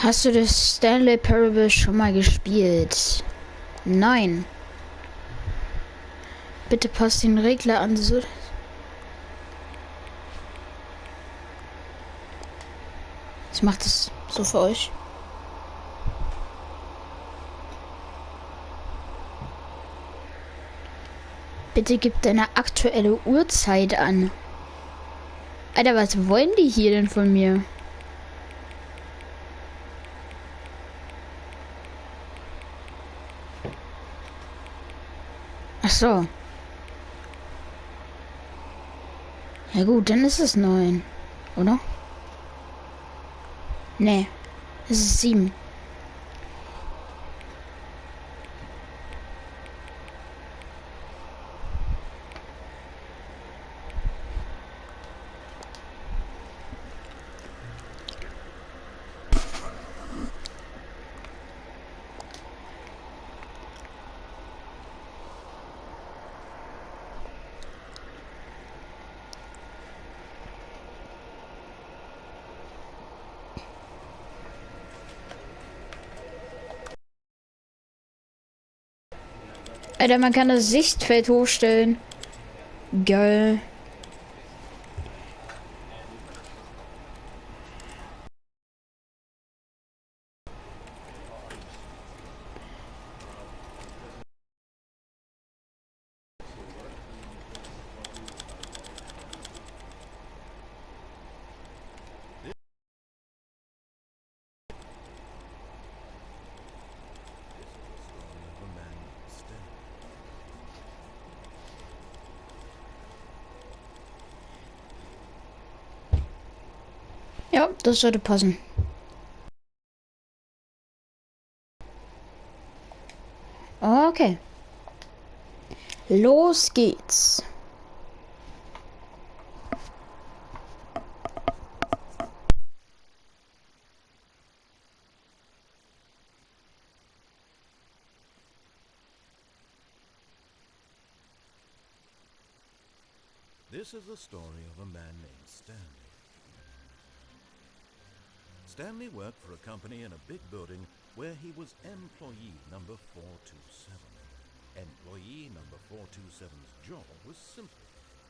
Hast du das Stanley Parable schon mal gespielt? Nein. Bitte passt den Regler an. So. Ich mach das so für euch. Bitte gib deine aktuelle Uhrzeit an. Alter, was wollen die hier denn von mir? Ach so. Ja gut, dann ist es 9, oder? Nee, es ist 7. Alter, man kann das Sichtfeld hochstellen. Geil. Ja, das sollte passen. Okay. Los geht's. This is the story of a man named Stanley. Stanley worked for a company in a big building where he was employee number 427. Employee number 427's job was simple.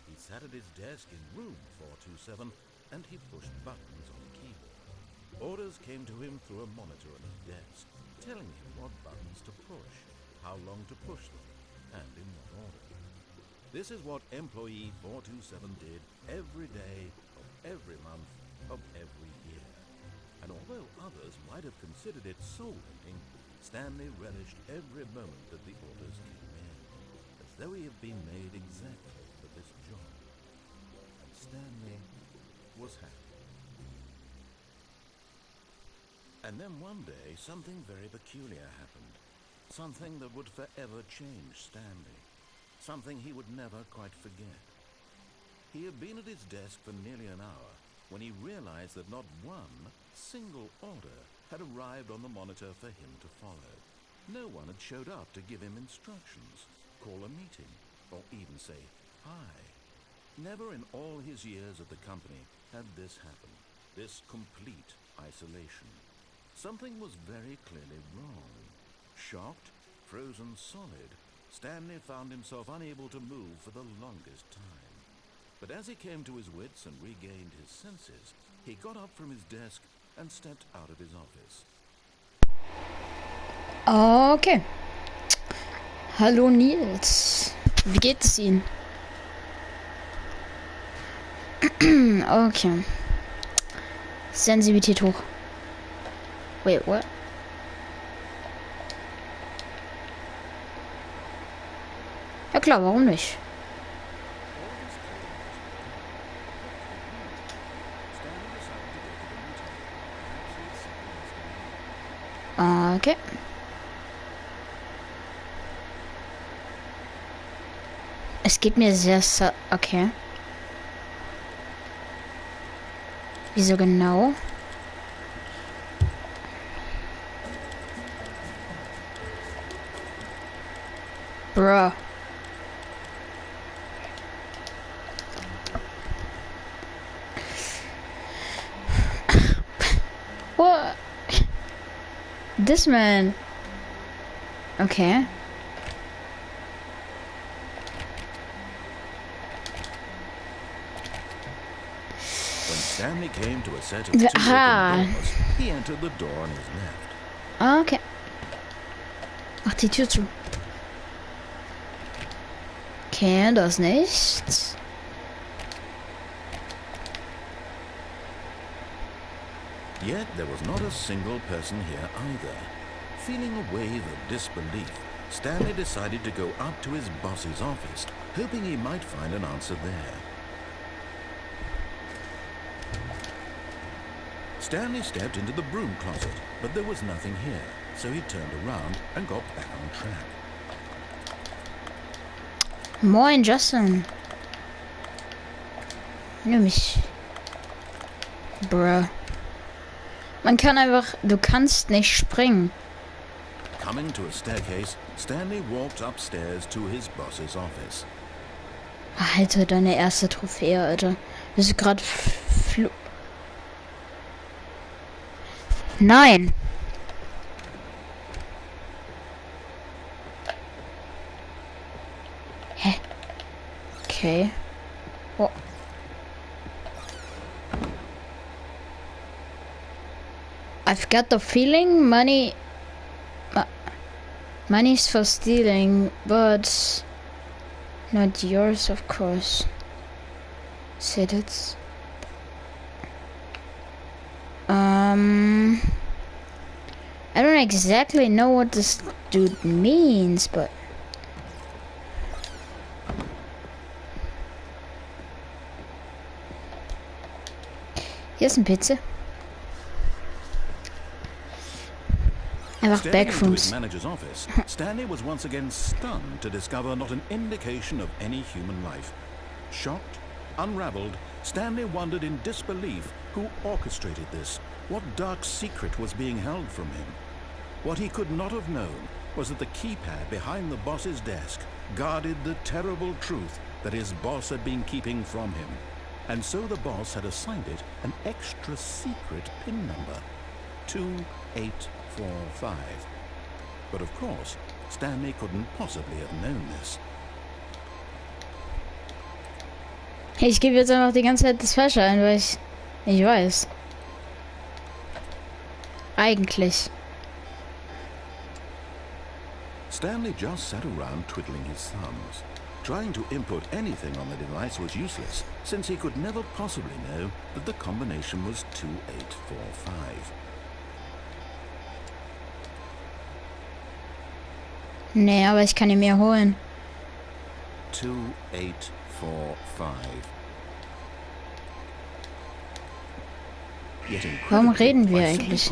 He sat at his desk in room 427 and he pushed buttons on the keyboard. Orders came to him through a monitor on his desk, telling him what buttons to push, how long to push them, and in what order. This is what employee 427 did every day of every month of every year. And although others might have considered it soul-winning, Stanley relished every moment that the orders came in, as though he had been made exactly for this job. And Stanley was happy. And then one day, something very peculiar happened. Something that would forever change Stanley. Something he would never quite forget. He had been at his desk for nearly an hour when he realized that not one single order had arrived on the monitor for him to follow. No one had showed up to give him instructions, call a meeting, or even say hi. Never in all his years at the company had this happened, this complete isolation. Something was very clearly wrong. Shocked, frozen solid, Stanley found himself unable to move for the longest time. But as he came to his wits and regained his senses, he got up from his desk and stepped out of his office. Okay. Hallo Nils. Wie geht es Ihnen? Okay. Sensibilität hoch. Wait, what? Ja klar, warum nicht? Okay. Es geht mir sehr... Okay. Wieso genau? Bruh. What? This man. Okay. When Stanley came to a set of two open doors, he entered the door on his left. Okay. Mach die Tür zu. Okay, das nicht. Yet there was not a single person here either. Feeling a wave of disbelief, Stanley decided to go up to his boss's office, hoping he might find an answer there. Stanley stepped into the broom closet, but there was nothing here, so he turned around and got back on track. Moin, Justin. Nimm mich. Bruh. Man kann einfach... Du kannst nicht springen. Coming to a staircase, Stanley walked upstairs to his boss's office. Alter, deine erste Trophäe, Alter. Bist du gerade Nein. Hä? Okay. Oh. I've got the feeling money's for stealing, but not yours, of course. Said it. I don't exactly know what this dude means, but hier ist ein Pizza. Einfach Backrooms. Manager's office, Stanley was once again stunned to discover not an indication of any human life. Shocked, unraveled, Stanley wondered in disbelief who orchestrated this, what dark secret was being held from him. What he could not have known was that the keypad behind the boss's desk guarded the terrible truth that his boss had been keeping from him. And so the boss had assigned it an extra secret PIN number, 2845. But of course, Stanley couldn't possibly have known this. Ich gebe jetzt einfach die ganze Zeit das Falsche ein, weil ich weiß. Eigentlich. Stanley just sat around twiddling his thumbs. Trying to input anything on the device was useless, since he could never possibly know that the combination was 2845. Nee, aber ich kann ihn mir holen. 2845. Warum reden wir eigentlich?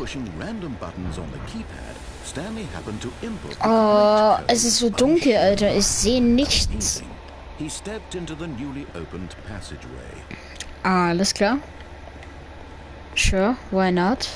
Oh, es ist so dunkel, Alter. Ich sehe nichts. Alles klar. Sure, why not?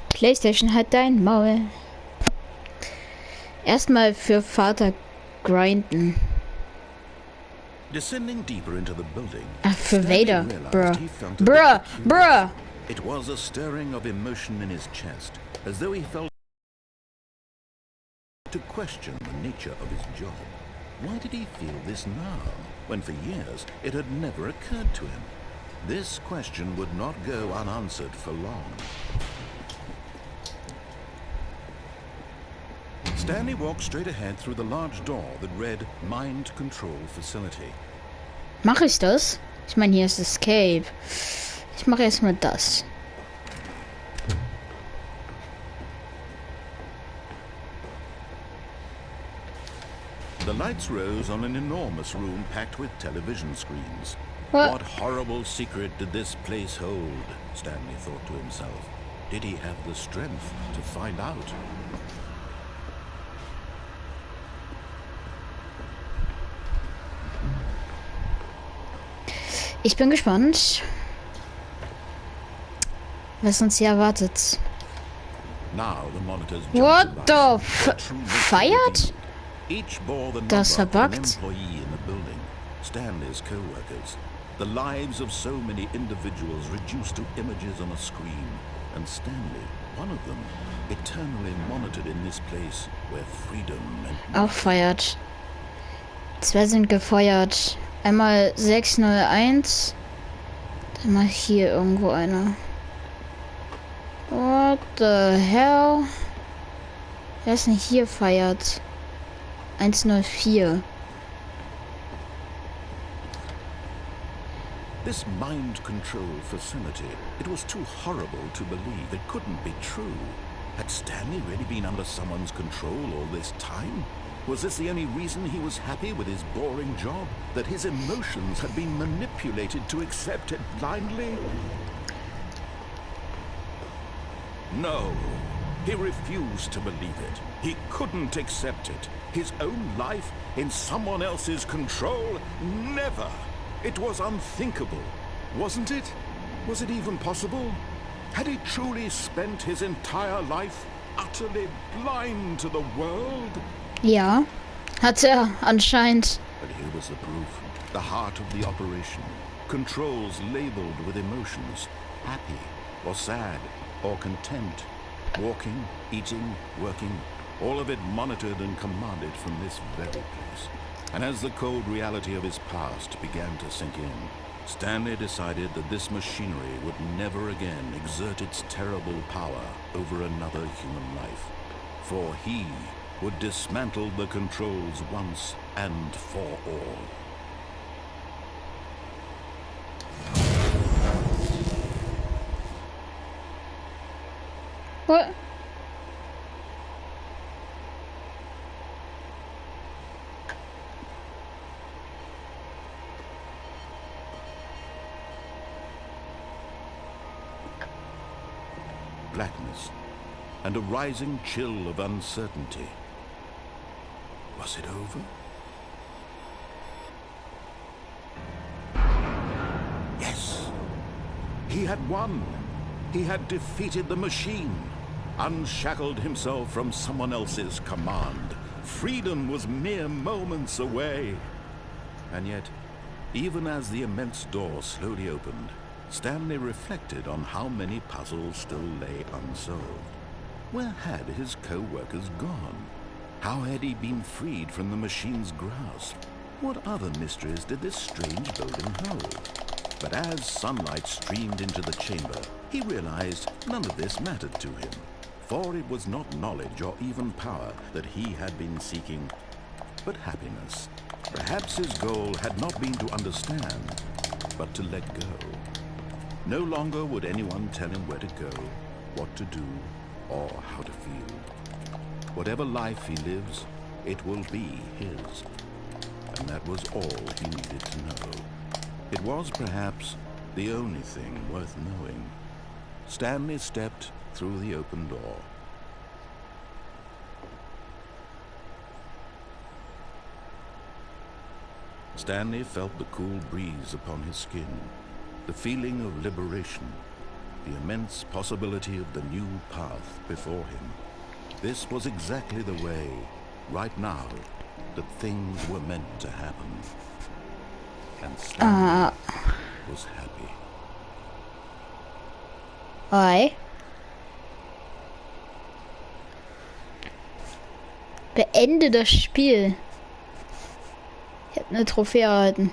PlayStation hat dein Maul. Erstmal für Vater grinden. Ach, für Vader. Bruh. It was a stirring of emotion in his chest, as though he felt to question the nature of his job. Why did he feel this now, when for years it had never occurred to him? This question would not go unanswered for long. Stanley walked straight ahead through the large door that read Mind Control Facility. Mach ich das? Ich meine, hier ist Escape. Ich mache erstmal das. The lights rose on an enormous room packed with television screens. What horrible secret did this place hold? Stanley thought to himself. Did he have the strength to find out? Ich bin gespannt, was uns hier erwartet. Now the monitors What the fired? feiert? Each bore the Das number of an verbuggt. employee in the building, Stanley's co-workers, the lives of so many individuals reduced to images on a screen, and Stanley, one of them, eternally monitored in this place where freedom meant Auch feiert. Zwei sind gefeuert. Einmal 601. Dann mal hier irgendwo einer. What the hell? Wer ist denn hier feiert? 104. This mind control facility, it was too horrible to believe. It couldn't be true. Had Stanley really been under someone's control all this time? Was this the only reason he was happy with his boring job? That his emotions had been manipulated to accept it blindly? No. He refused to believe it. He couldn't accept it. His own life in someone else's control? Never. It was unthinkable, wasn't it? Was it even possible? Had he truly spent his entire life utterly blind to the world? Ja, hat er anscheinend. But here was the proof. The heart of the operation. Controls labeled with emotions. Happy, or sad, or content. Walking, eating, working. All of it monitored and commanded from this very place. And as the cold reality of his past began to sink in, Stanley decided that this machinery would never again exert its terrible power over another human life. For he would dismantle the controls once and for all. What? Blackness and a rising chill of uncertainty. Was it over? Yes. He had won. He had defeated the machine, unshackled himself from someone else's command. Freedom was mere moments away. And yet, even as the immense door slowly opened, Stanley reflected on how many puzzles still lay unsolved. Where had his co-workers gone? How had he been freed from the machine's grasp? What other mysteries did this strange building hold? But as sunlight streamed into the chamber, he realized none of this mattered to him. For it was not knowledge or even power that he had been seeking, but happiness. Perhaps his goal had not been to understand, but to let go. No longer would anyone tell him where to go, what to do, or how to feel. Whatever life he lives, it will be his. And that was all he needed to know. It was perhaps the only thing worth knowing. Stanley stepped through the open door. Stanley felt the cool breeze upon his skin, the feeling of liberation, the immense possibility of the new path before him. This was exactly the way, right now, that things were meant to happen. And Stanley was happy. Oi. Beende das Spiel. Ich habe eine Trophäe erhalten.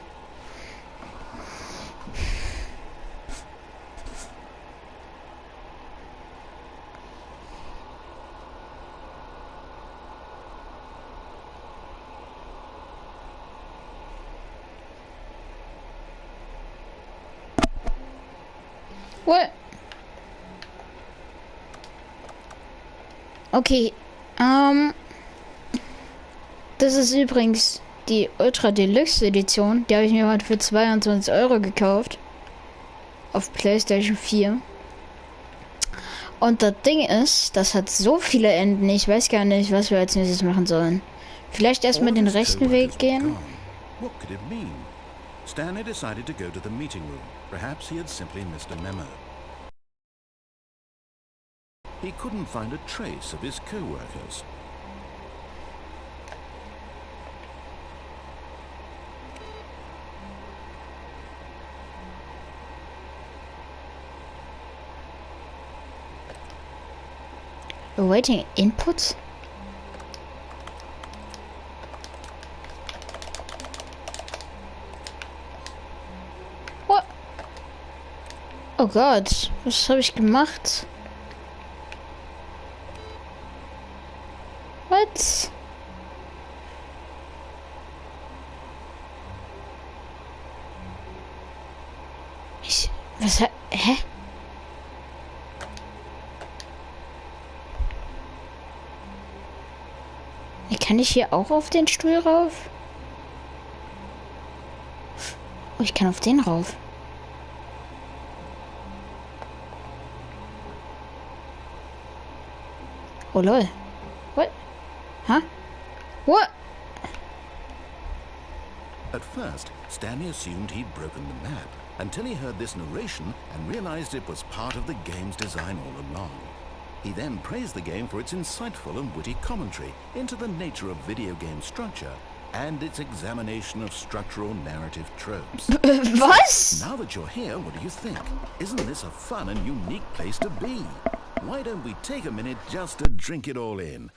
What? Okay, das ist übrigens die Ultra Deluxe Edition. Die habe ich mir heute für 22 Euro gekauft. Auf PlayStation 4. Und das Ding ist, das hat so viele Enden. Ich weiß gar nicht, was wir als nächstes machen sollen. Vielleicht erstmal den rechten Weg gehen. What could it mean? Stanley decided to go to the meeting room. Perhaps he had simply missed a memo. he couldn't find a trace of his co-workers. Awaiting input? What? Oh Gott, was habe ich gemacht? What? Hä? Kann ich hier auch auf den Stuhl rauf? Oh, ich kann auf den rauf. Oh lol. What? Huh? What? At first, Stanley assumed he'd broken the map until he heard this narration and realized it was part of the game's design all along. He then praised the game for its insightful and witty commentary into the nature of video game structure and its examination of structural narrative tropes. Was? Now that you're here, what do you think? Isn't this a fun and unique place to be? Why don't we take a minute just to drink it all in?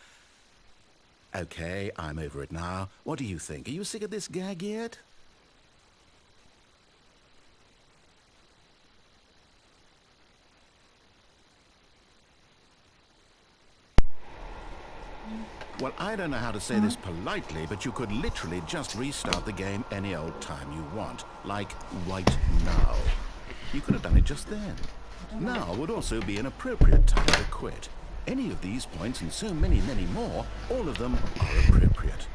Okay, I'm over it now. What do you think? Are you sick of this gag yet? Well, I don't know how to say this politely, but you could literally just restart the game any old time you want. Like, right now. You could have done it just then. Now would also be an appropriate time to quit. Any of these points and so many, many more, all of them are appropriate.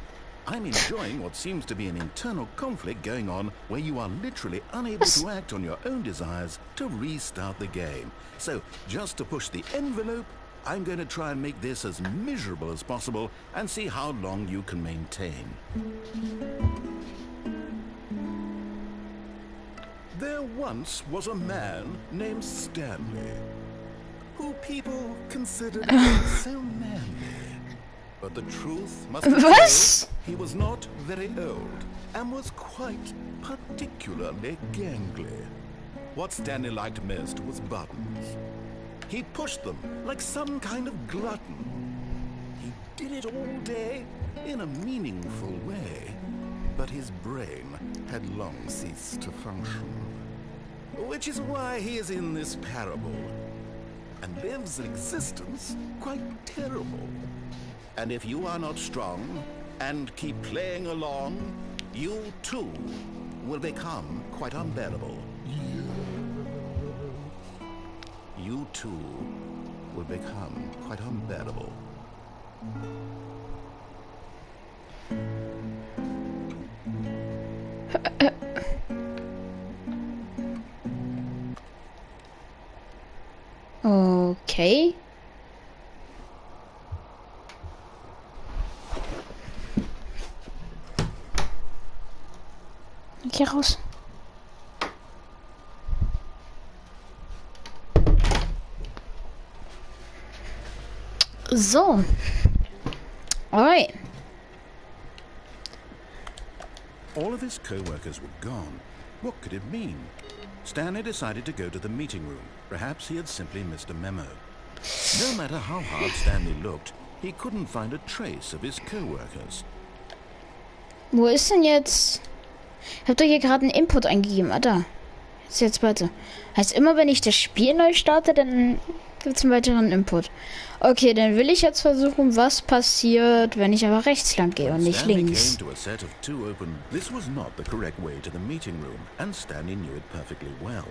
I'm enjoying what seems to be an internal conflict going on where you are literally unable to act on your own desires to restart the game. So, just to push the envelope, I'm going to try and make this as miserable as possible and see how long you can maintain. There once was a man named Stanley, who people considered so manly. But the truth must be told, he was not very old and was quite particularly gangly. What Stanley liked most was buttons. He pushed them like some kind of glutton. He did it all day in a meaningful way, but his brain had long ceased to function. Which is why he is in this parable and lives an existence quite terrible. And if you are not strong and keep playing along, you too will become quite unbearable. You too will become quite unbearable. Okay. Geh raus. So. Alright. All of his co-workers were gone. What could it mean? Stanley decided to go to the meeting room. Perhaps he had simply missed a memo. No matter how hard Stanley looked, he couldn't find a trace of his co-workers. Wo ist denn jetzt? Ich hab doch hier gerade einen Input eingegeben. Ah, da. Jetzt weiter. Heißt immer, wenn ich das Spiel neu starte, dann gibt es einen weiteren Input. Okay, dann will ich jetzt versuchen, was passiert, wenn ich aber rechts lang gehe und nicht links. This was not the correct way to the meeting room, and Stanley knew it perfectly well.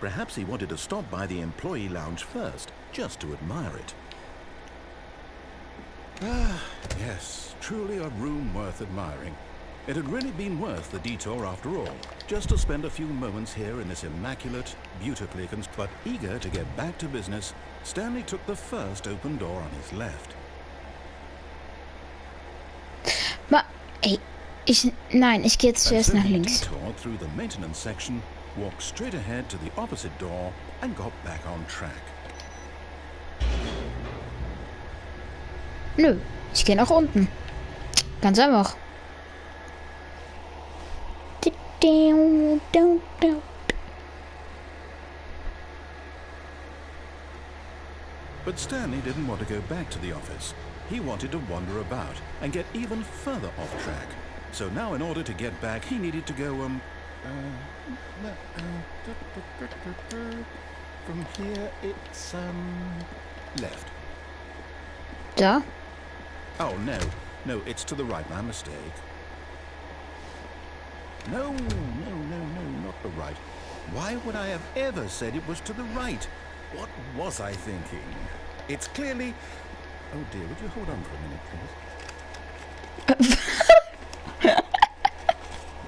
Perhaps he wanted to stop by the employee lounge first, just to admire it. Ah, yes, truly a room worth admiring. It had really been worth the detour after all, just to spend a few moments here in this immaculate, beautifully constructed. But eager to get back to business, Stanley took the first open door on his left. Ey, nein, ich gehe jetzt zuerst nach links. Detour through the maintenance section, walked straight ahead to the opposite door, and got back on track. Nö, ich gehe nach unten. Ganz einfach. But Stanley didn't want to go back to the office. He wanted to wander about and get even further off track. So now in order to get back, he needed to go, from here, it's, left. Da? Oh, no. No, it's to the right. My mistake. No, not the right. Why would I have ever said it was to the right? What was I thinking? It's clearly... Oh dear, would you hold on for a minute, please?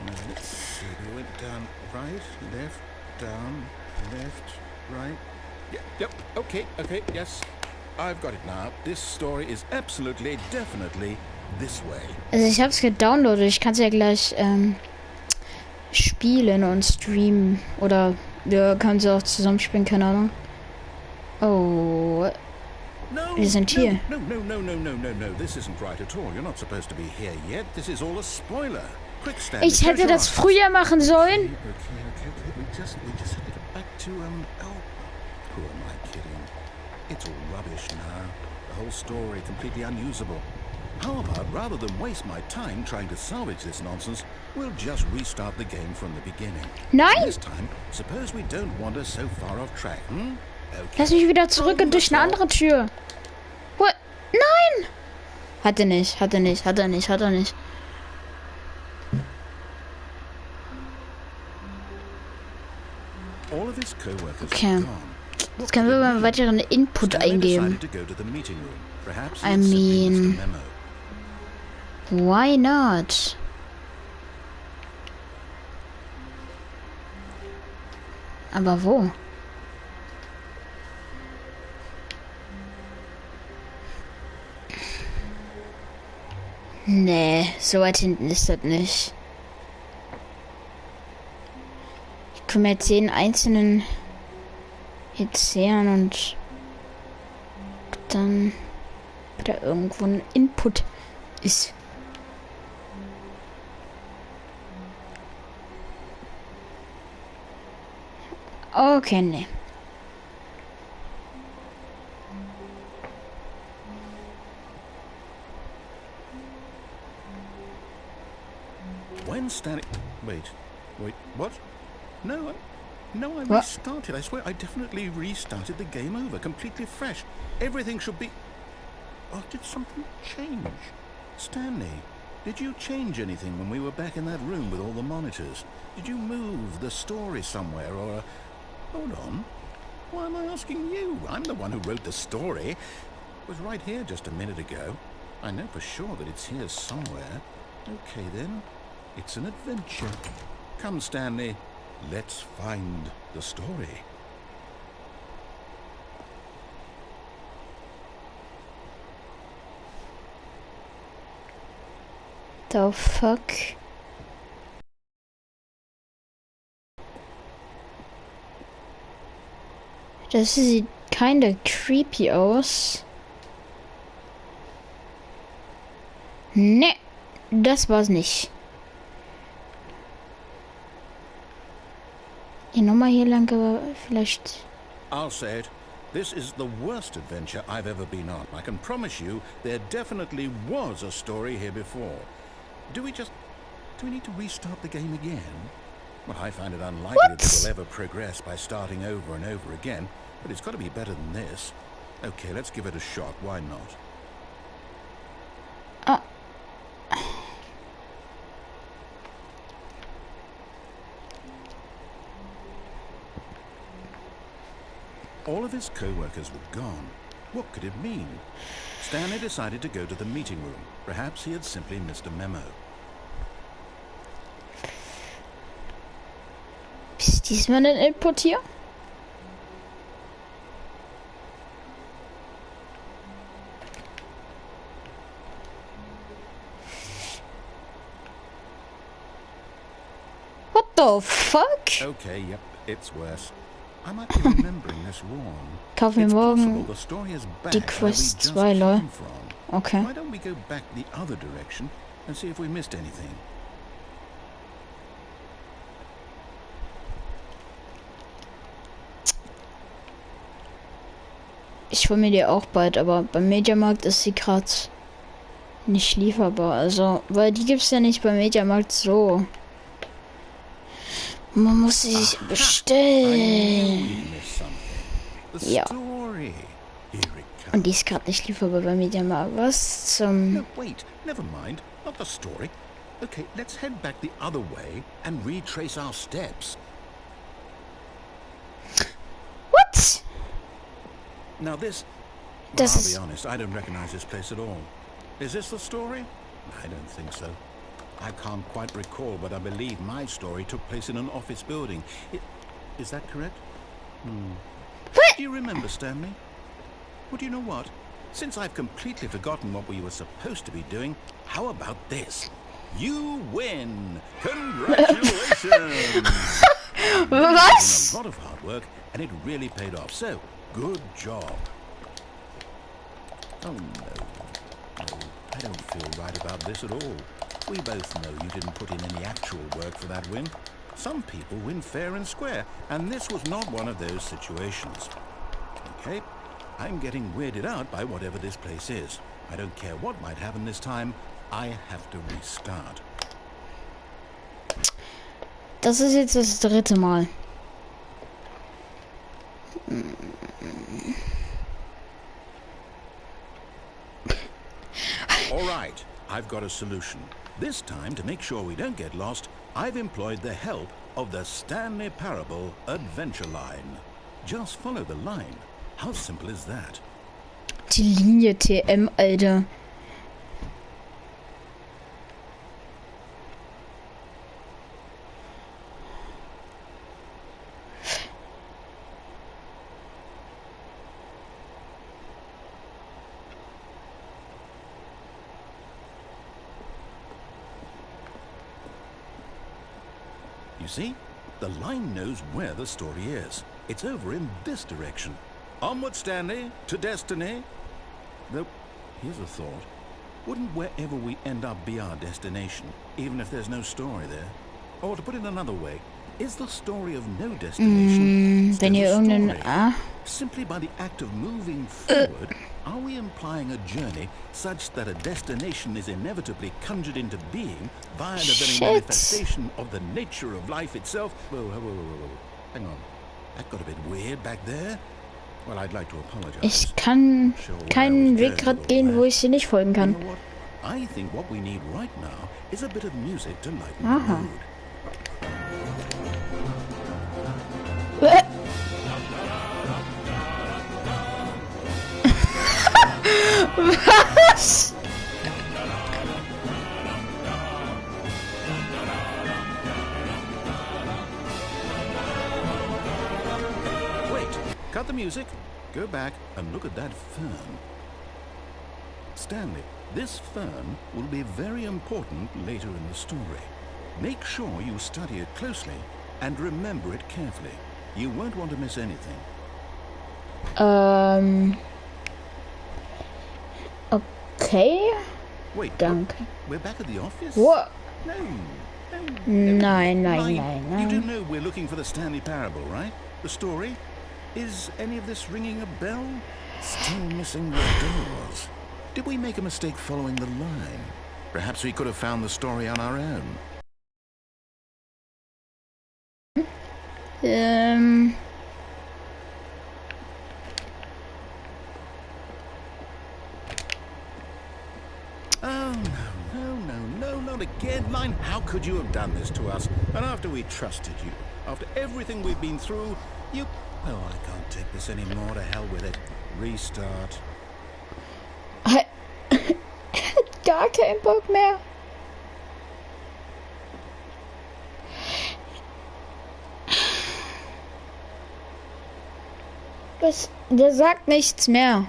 No, let's see. We went down right, left, down, left, right. Yep, okay, yes. I've got it now. This story is absolutely, definitely this way. Also ich hab's gedownloadet. Ich kann's ja gleich spielen und streamen. Oder wir können sie auch zusammenspielen, keine Ahnung. Oh. No, Wir sind hier. No. This isn't right at all. You're not supposed to be here yet. This is all a spoiler. Quick, Stanley. Ich hätte das früher machen sollen. Okay. We just have to get back to, oh, who am I kidding? It's all rubbish now. The whole story completely unusable. How about, rather than waste my time trying to salvage this nonsense, we'll just restart the game from the beginning. Nein! This time, suppose we don't wander so far off track, Okay. Lass mich wieder zurück und durch eine andere Tür. What? Nein! Hat er nicht. Okay. Jetzt können wir mal weiteren Input eingeben. I mean... Why not? Aber wo? Nee, so weit hinten ist das nicht. Ich kann mir jetzt jeden einzelnen jetzt sehen und dann da irgendwo ein Input ist. Okay, nee. When Stanley... Wait, what? No, I What? restarted. I swear, I definitely restarted the game over, completely fresh. Everything should be... Oh, did something change? Stanley, did you change anything when we were back in that room with all the monitors? Did you move the story somewhere, or... Hold on. Why am I asking you? I'm the one who wrote the story. It was right here just a minute ago. I know for sure that it's here somewhere. Okay, then. It's an adventure. Come, Stanley. Let's find the story. The fuck? Das sieht kinda creepy aus. Ne, das war's nicht. Die Nummer hier lang, aber vielleicht... I'll say it. This is the worst adventure I've ever been on. I can promise you there definitely was a story here before. Do we need to restart the game again? Well, I find it unlikely that we'll ever progress by starting over and over again, but it's got to be better than this. Okay, let's give it a shot. Why not? All of his co-workers were gone. What could it mean? Stanley decided to go to the meeting room. Perhaps he had simply missed a memo. Ist diesmal ein Input hier? What the fuck? Okay, yep, it's worse. I might be remembering this wrong. Kauf mir It's possible morgen the story is back die where we Quest just 2, lol. came from. Okay. Why don't we go back the other direction and see if we missed anything? Ich hole mir die auch bald, aber beim Mediamarkt ist sie gerade nicht lieferbar. Also, weil die gibt's ja nicht beim Mediamarkt so. Man muss sie sich bestellen. Ja. Und die ist gerade nicht lieferbar beim Mediamarkt. Was zum... No, wait, never mind. Not the story. Okay, let's head back the other way and retrace our steps. What? Now this... Das I'll ist... be honest, I don't recognize this place at all. Is this the story? I don't think so. I can't quite recall, but I believe my story took place in an office building. Is that correct? What? Do you remember, Stanley? Well, do you know what? Since I've completely forgotten what we were supposed to be doing, how about this? You win! Congratulations! Was? A lot of hard work, and it really paid off. So, good job. Oh no, I don't feel right about this at all. We both know you didn't put in any actual work for that win. Some people win fair and square, and this was not one of those situations. Okay, I'm getting weirded out by whatever this place is. I don't care what might happen this time. I have to restart. Das ist jetzt das 3. Mal. All right, I've got a solution. This time, to make sure we don't get lost, I've employed the help of the Stanley Parable Adventure Line. Just follow the line. How simple is that? Die Linie TM, Alter. You see? The line knows where the story is. It's over in this direction. Onward, Stanley, to destiny. Though, here's a thought. Wouldn't wherever we end up be our destination, even if there's no story there? Or to put it another way, is the story of no destination Wenn ihr still a irgendeinen... story? Simply by the act of moving forward, are we implying a journey such that a destination is inevitably conjured into being via the very Shit. manifestation of the nature of life itself? Whoa. Hang on. That got a bit weird back there. Well, I'd like to apologize. Ich kann keinen Weg gerade gehen, wo ich sie nicht folgen kann. You know what? I think what we need right now is a bit of music to lighten Aha. the mood. Was? Wait, cut the music, go back and look at that fern. Stanley, this fern will be very important later in the story. Make sure you study it closely and remember it carefully. You won't want to miss anything. Okay. Wait, Danke. we're back at the office? What? No. Nein. You do know we're looking for the Stanley Parable, right? The story? Is any of this ringing a bell? Still missing the doors. Did we make a mistake following the line? Perhaps we could have found the story on our own. Oh, no, not again, Line. How could you have done this to us? And after we trusted you, after everything we've been through, you... Oh, I can't take this anymore. To hell with it. Restart. Gar kein Bock mehr. Der sagt nichts mehr.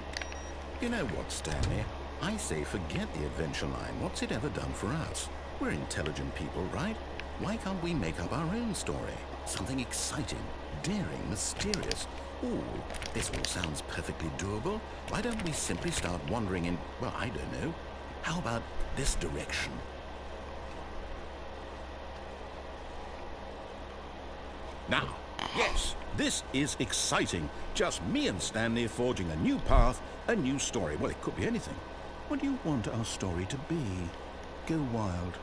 You know what, Stanley? I say forget the adventure line. What's it ever done for us? We're intelligent people, right? Why can't we make up our own story? Something exciting, daring, mysterious. Ooh, this all sounds perfectly doable. Why don't we simply start wandering in, well, I don't know. How about this direction? Now, yes, this is exciting. Just me and Stanley forging a new path, a new story. Well, it could be anything. What do you want our story to be? Go wild.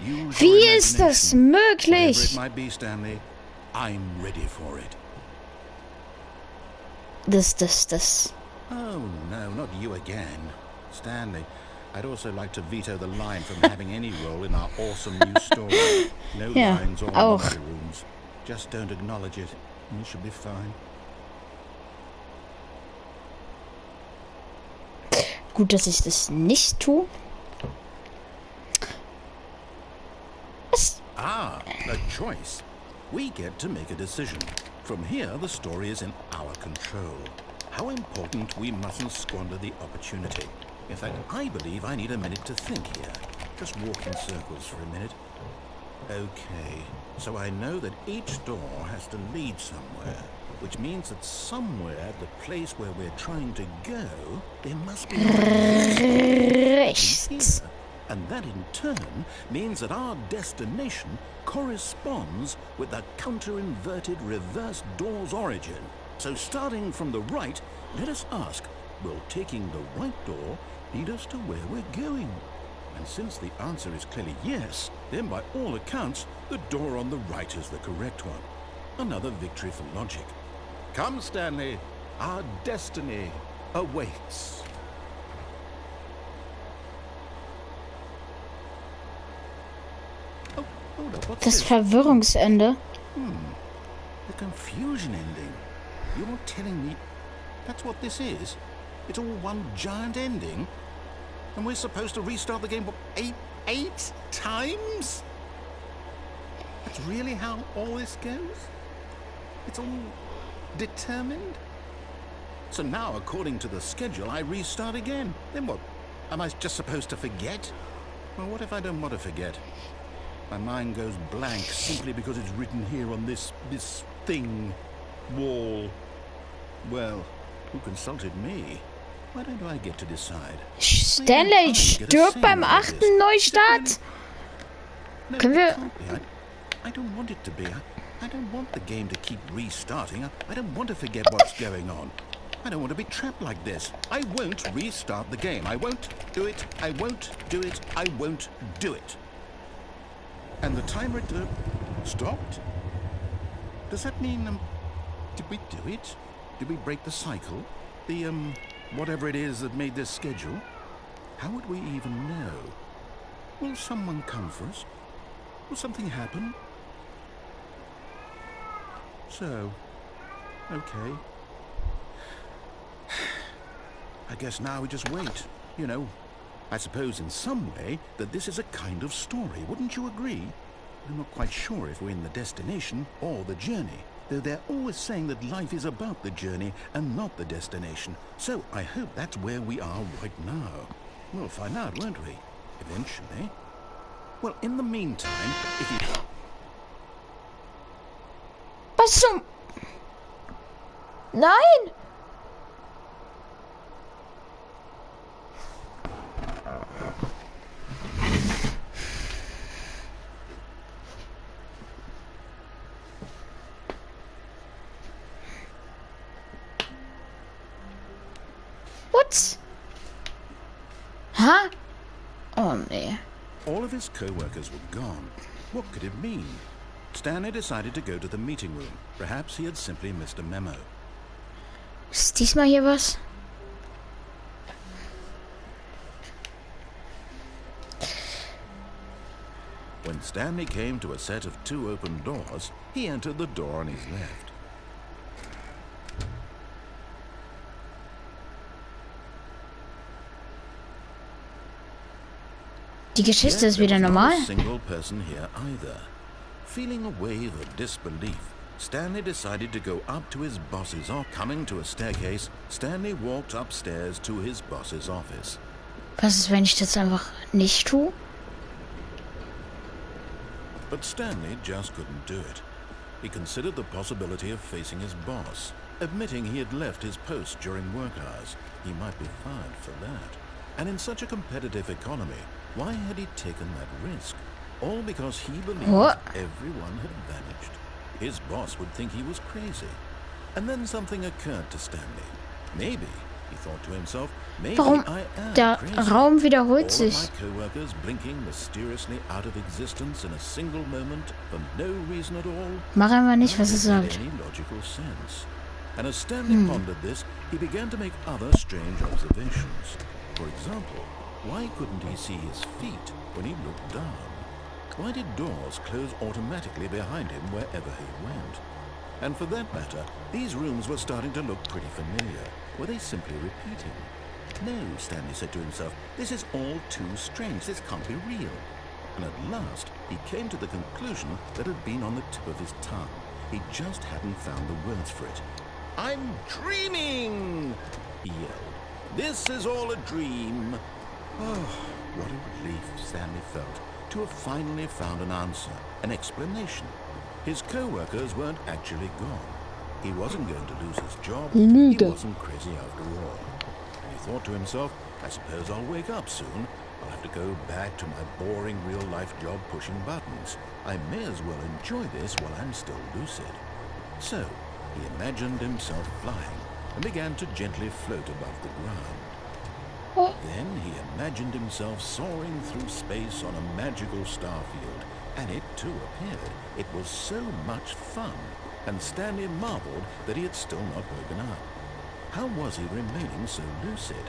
Use your Wie ist das imagination. Whatever it möglich? might be, Stanley, I'm ready for it. Das. Oh, no, not you again. Stanley, I'd also like to veto the line from having any role in our awesome new story. No Ja, lines or auch. monkey rooms. Just don't acknowledge it. You should be fine. Gut, dass ich das nicht tue. Was? Ah, a choice. We get to make a decision. From here, the story is in our control. How important we mustn't squander the opportunity. In fact, I believe I need a minute to think here. Just walk in circles for a minute. Okay, so I know that each door has to lead somewhere, which means that somewhere at the place where we're trying to go, there must be Rechts. and that in turn means that our destination corresponds with the counter-inverted reverse door's origin. So starting from the right, let us ask, will taking the right door lead us to where we're going? And since the answer is clearly yes, then by all accounts, the door on the right is the correct one. Another victory for logic. Come, Stanley, our destiny awaits. Oh, hold up, what's Das this? Verwirrungsende. The confusion ending. You're telling me that's what this is? It's all one giant ending? And we're supposed to restart the game, what, eight times? That's really how all this goes? It's all determined? So now, according to the schedule, I restart again. Then what? Am I just supposed to forget? Well, what if I don't want to forget? My mind goes blank simply because it's written here on this thing, wall. Well, who consulted me? Why don't I get to decide? Stanley stirbt beim 8. Neustart. No, Können wir... it can't be. I don't want it to be. I don't want the game to keep restarting. I don't want to forget what's going on. I don't want to be trapped like this. I won't restart the game. I won't do it. I won't do it. I won't do it. And the timer stopped? Does that mean, did we do it? Did we break the cycle? The, whatever it is that made this schedule? How would we even know? Will someone come for us? Will something happen? So, okay. I guess now we just wait. You know, I suppose in some way that this is a kind of story. Wouldn't you agree? I'm not quite sure if we're in the destination or the journey, though they're always saying that life is about the journey and not the destination. So I hope that's where we are right now. We'll find out, won't we? Eventually. Well, in the meantime, if you... Was zum... Nein! What? Huh? Oh, nee. All of his co-workers were gone. What could it mean? Stanley decided to go to the meeting room. Perhaps he had simply missed a memo. Ist diesmal hier was? When Stanley came to a set of 2 open doors, he entered the door on his left. Die Geschichte ist Yet wieder there was normal. not a single person here either. Feeling a wave of disbelief, Stanley decided to go up to his boss's office. Coming to a staircase, Stanley walked upstairs to his boss's office. Was ist, wenn ich das einfach nicht tue? But Stanley just couldn't do it. He considered the possibility of facing his boss, admitting he had left his post during work hours. He might be fired for that. And in such a competitive economy, why had he taken that risk? All because he believed everyone had vanished. His boss would think he was crazy. And then something occurred to Stanley. Maybe, he thought to himself, maybe I am Der crazy. Raum wiederholt All of sich. my co-workers blinking mysteriously out of existence in a single moment for no reason at all. Mach einfach nicht, None was of er it made sagt. any logical sense. And as Stanley pondered this, he began to make other strange observations. For example, why couldn't he see his feet when he looked down? Why did doors close automatically behind him wherever he went? And for that matter, these rooms were starting to look pretty familiar. Were they simply repeating? No, Stanley said to himself, this is all too strange. This can't be real. And at last, he came to the conclusion that had been on the tip of his tongue. He just hadn't found the words for it. I'm dreaming, he yelled. This is all a dream. Oh, what a relief Stanley felt to have finally found an answer, an explanation. His co-workers weren't actually gone. He wasn't going to lose his job. He wasn't crazy after all. And he thought to himself, I suppose I'll wake up soon. I'll have to go back to my boring real-life job pushing buttons. I may as well enjoy this while I'm still lucid. So, he imagined himself flying and began to gently float above the ground. Then he imagined himself soaring through space on a magical starfield, and it too appeared. It was so much fun, and Stanley marveled that he had still not woken up. How was he remaining so lucid?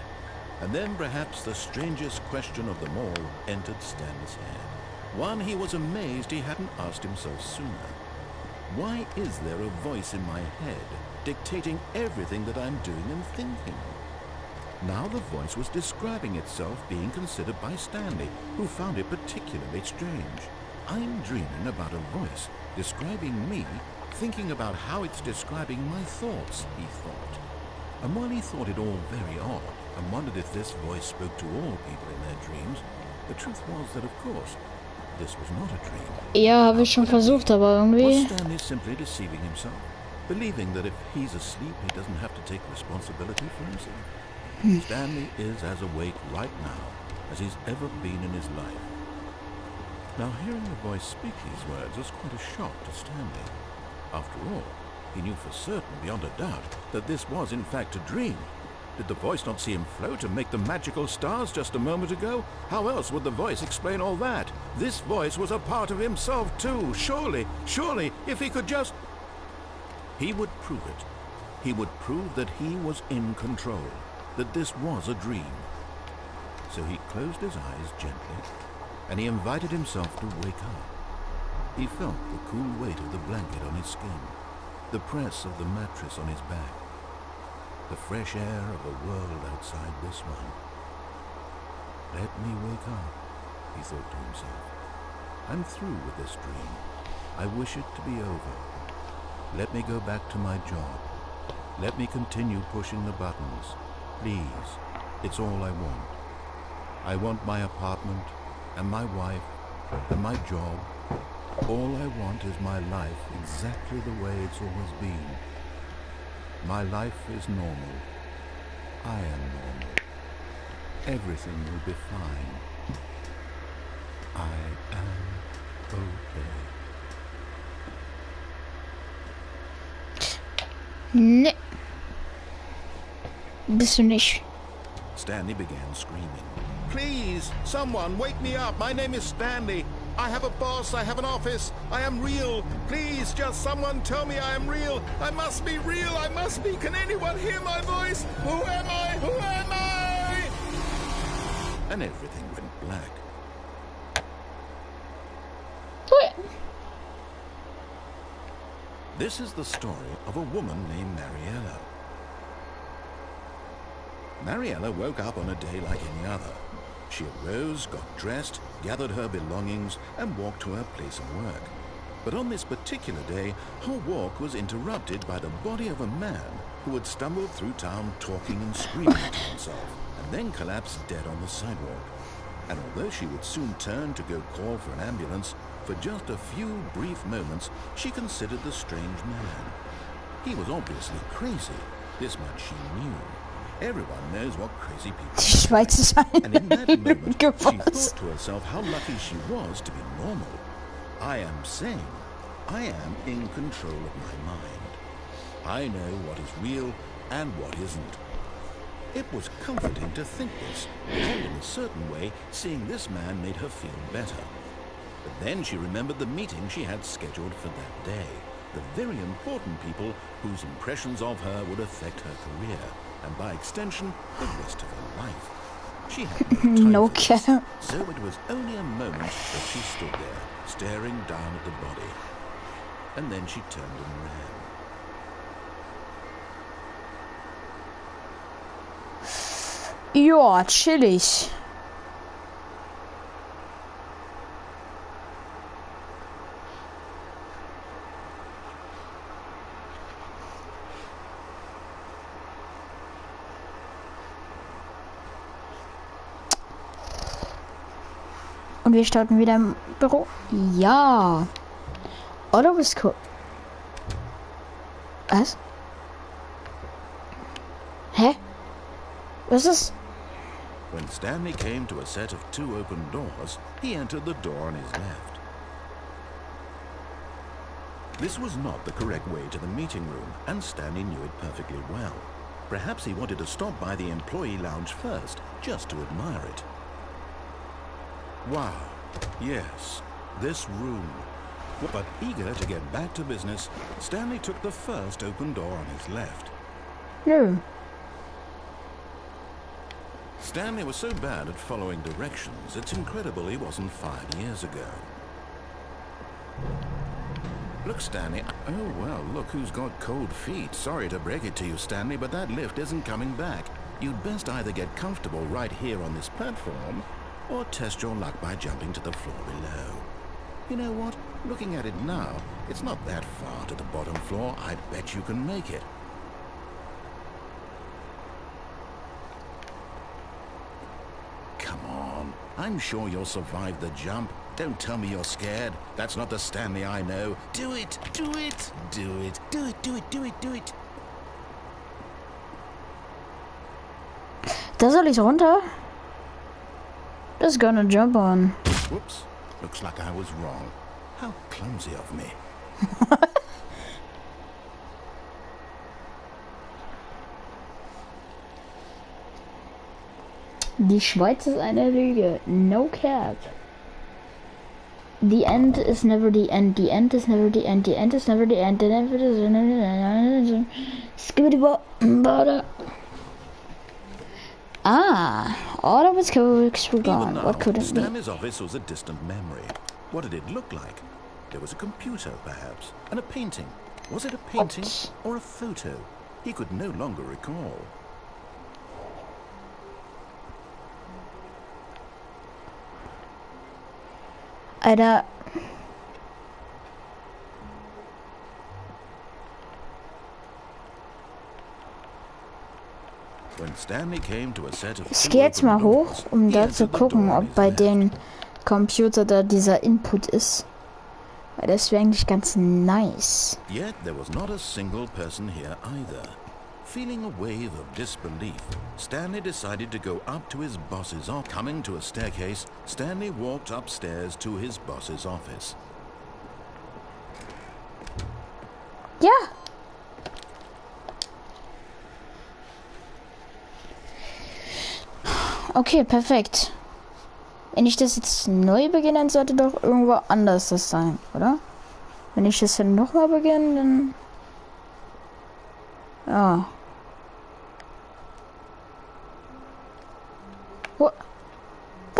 And then perhaps the strangest question of them all entered Stanley's head. One he was amazed he hadn't asked himself sooner. Why is there a voice in my head dictating everything that I'm doing and thinking? Now the voice was describing itself being considered by Stanley, who found it particularly strange. I'm dreaming about a voice describing me, thinking about how it's describing my thoughts, he thought. And while he thought it all very odd, and wondered if this voice spoke to all people in their dreams, the truth was that, of course, this was not a dream. Ja, habe ich schon versucht, aber irgendwie... Was Stanley simply deceiving himself, believing that if he's asleep, he doesn't have to take responsibility for himself? Stanley is as awake right now as he's ever been in his life. Now, hearing the voice speak these words was quite a shock to Stanley. After all, he knew for certain, beyond a doubt, that this was in fact a dream. Did the voice not see him float and make the magical stars just a moment ago? How else would the voice explain all that? This voice was a part of himself too. Surely, if he could just... He would prove it. He would prove that he was in control, that this was a dream. So he closed his eyes gently, and he invited himself to wake up. He felt the cool weight of the blanket on his skin, the press of the mattress on his back, the fresh air of a world outside this one. Let me wake up, he thought to himself. I'm through with this dream. I wish it to be over. Let me go back to my job. Let me continue pushing the buttons. Please, it's all I want. I want my apartment, and my wife, and my job. All I want is my life exactly the way it's always been. My life is normal. I am normal. Everything will be fine. I am okay. Ne. Bist du nicht. Stanley began screaming. Please, someone, wake me up. My name is Stanley. I have a boss. I have an office. I am real. Please, just someone tell me I am real. I must be real. I must be. Can anyone hear my voice? Who am I? Who am I? And everything went black. This is the story of a woman named Mariella. Mariella woke up on a day like any other. She arose, got dressed, gathered her belongings, and walked to her place of work. But on this particular day, her walk was interrupted by the body of a man who had stumbled through town talking and screaming to himself, and then collapsed dead on the sidewalk. And although she would soon turn to go call for an ambulance, For just a few brief moments, she considered the strange man. He was obviously crazy. This much she knew. Everyone knows what crazy people Die Schweiz ist And in that moment, she gefasst. thought to herself how lucky she was to be normal. I am sane. I am in control of my mind. I know what is real and what isn't. It was comforting to think this, and in a certain way, seeing this man made her feel better. But then she remembered the meeting she had scheduled for that day. The very important people whose impressions of her would affect her career, and by extension, the rest of her life. She had no time No for this, care. so it was only a moment that she stood there, staring down at the body. And then she turned and ran. Ja, chillig. Und wir starten wieder im Büro. Ja. Oh, du bist cool. Was? Hä? Was ist? When Stanley came to a set of 2 open doors, he entered the door on his left. This was not the correct way to the meeting room, and Stanley knew it perfectly well. Perhaps he wanted to stop by the employee lounge first, just to admire it. Wow, yes, this room. But eager to get back to business, Stanley took the first open door on his left. Nö. Stanley was so bad at following directions, it's incredible he wasn't fired years ago. Look, Stanley. Oh, well, look who's got cold feet. Sorry to break it to you, Stanley, but that lift isn't coming back. You'd best either get comfortable right here on this platform, or test your luck by jumping to the floor below. You know what? Looking at it now, it's not that far to the bottom floor. I bet you can make it. Come on. I'm sure you'll survive the jump. Don't tell me you're scared. That's not the Stanley I know. Do it! Do it! Do it! Do it! Do it! Do it! Do it! Da soll ich runter? Just gonna jump on. Whoops. Looks like I was wrong. How clumsy of me. Die Schweiz ist eine Lüge. No cap. The end is never the end. The end is never the end. The end is never the end. The end is never the end. Skibidi-bop-bada. Ah, all of its codes were Even gone. now, What could it be? Stanley's office was a distant memory. What did it look like? There was a computer, perhaps, and a painting. Was it a painting or a photo? He could no longer recall. Alter. When Stanley came to a set of Ich 2 gehe jetzt open mal hoch, doors, um he da entered zu the gucken, door on ob his bei left. den Computer da dieser Input ist. Weil das wäre eigentlich ganz nice. Yet there was not a single person here either. Feeling a wave of disbelief, Stanley decided to go up to his boss's office. Coming to a staircase, Stanley walked upstairs to his boss's office. Ja. Okay, perfekt. Wenn ich das jetzt neu beginne, dann sollte doch irgendwo anders das sein, oder? Wenn ich das dann nochmal beginne, dann... Ja. What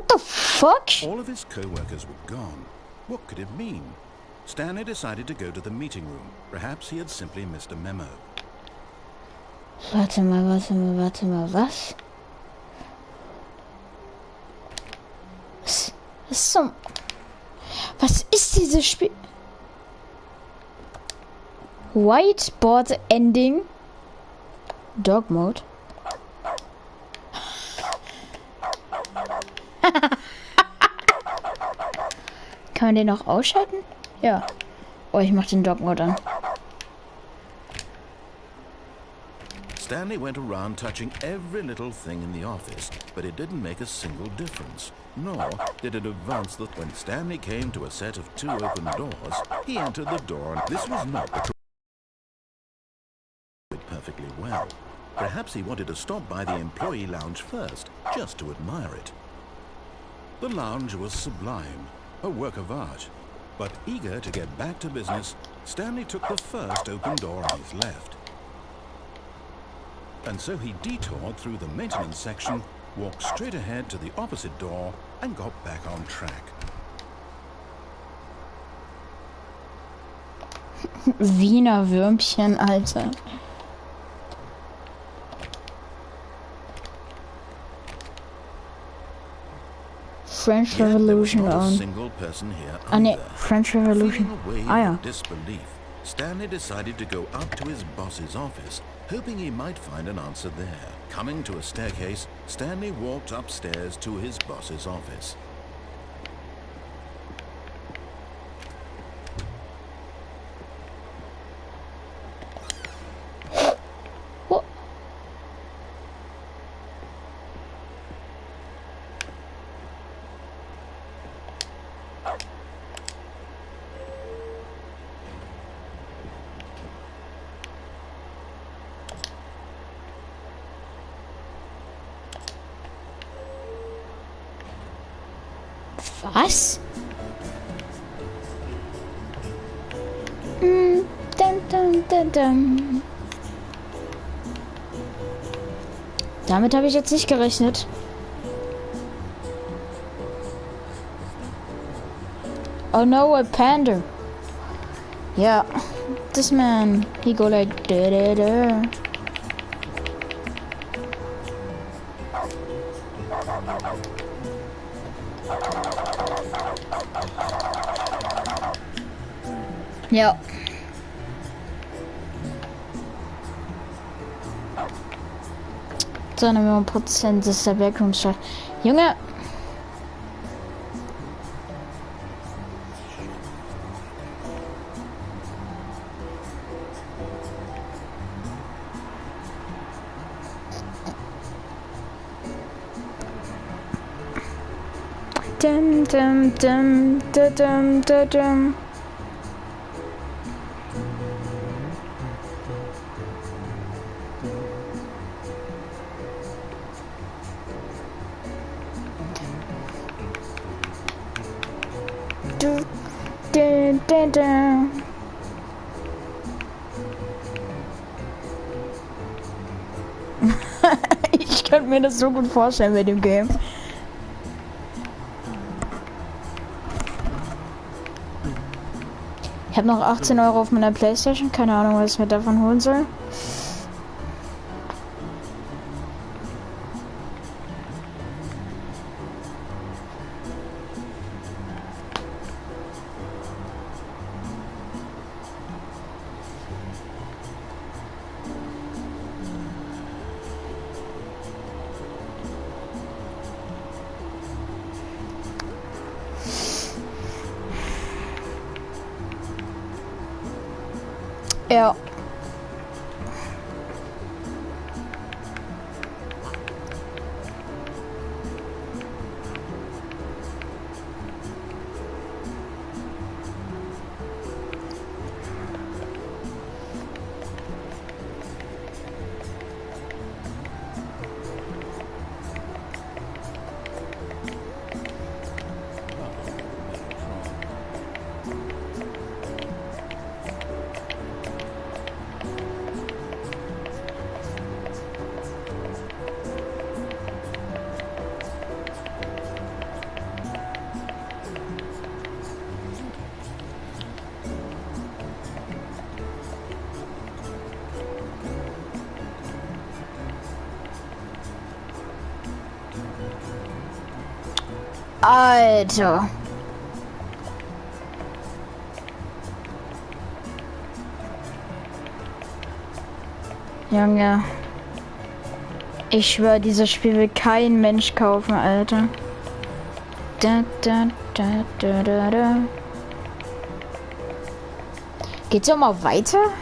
the fuck? All of his co-workers were gone. What could it mean? Stanley decided to go to the meeting room. Perhaps he had simply missed a memo. Warte mal, was? Was ist dieses Spiel? Whiteboard Ending. Dog Mode. Kann man den noch ausschalten? Ja. Oh, ich mach den Dog-Mode an. Stanley went around touching every little thing in the office, but it didn't make a single difference. Nor did it advance the... When Stanley came to a set of 2 open doors, he entered the door, and this was not the... perfectly well. Perhaps he wanted to stop by the employee lounge first, just to admire it. The lounge was sublime, a work of art. But eager to get back to business, Stanley took the first open door on his left. And so he detoured through the maintenance section, walked straight ahead to the opposite door, and got back on track. Wiener Würmchen, Alter. French Revolution on. Ah ne, French Revolution. Ah ja. Disbelief, Stanley decided to go up to his boss's office, hoping he might find an answer there. Coming to a staircase, Stanley walked upstairs to his boss's office. What? Was? Damit habe ich jetzt nicht gerechnet. Oh no, a panda. Yeah, this man, he go like da da da. Ja. So, 9% ist der Wirkungsstoff. Junge! Dum dum dum dum dum dum. Ich könnte mir das so gut vorstellen mit dem Game. Ich habe noch 18 Euro auf meiner PlayStation. Keine Ahnung, was ich mir davon holen soll. Ja. Alter. Junge. Ich schwöre, dieses Spiel will kein Mensch kaufen, Alter. Da, da, Da, da, da, da. Geht's auch mal weiter?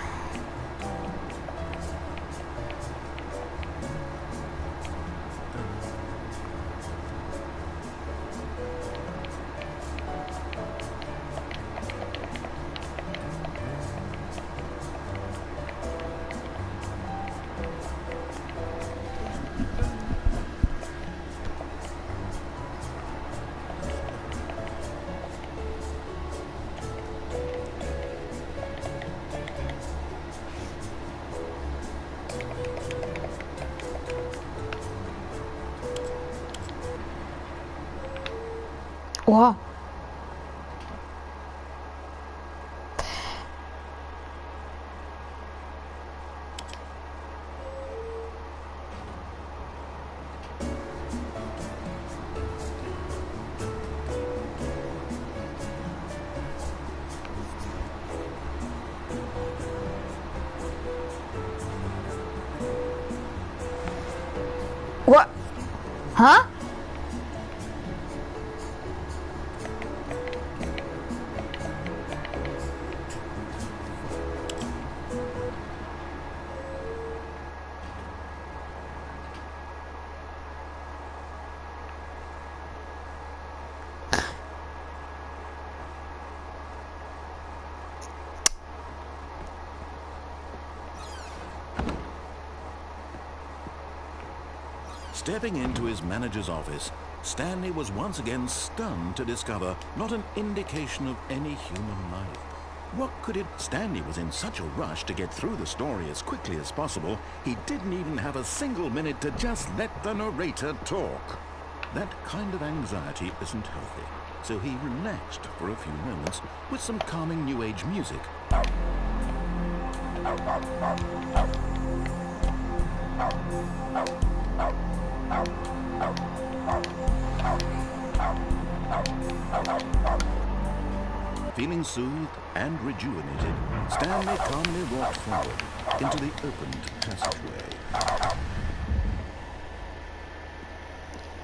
Oha. What? Huh? Stepping into his manager's office, Stanley was once again stunned to discover not an indication of any human life. What could it... Stanley was in such a rush to get through the story as quickly as possible, he didn't even have a single minute to just let the narrator talk. That kind of anxiety isn't healthy, so he relaxed for a few moments with some calming New Age music. Feeling soothed and rejuvenated, Stanley calmly walked forward into the opened passageway.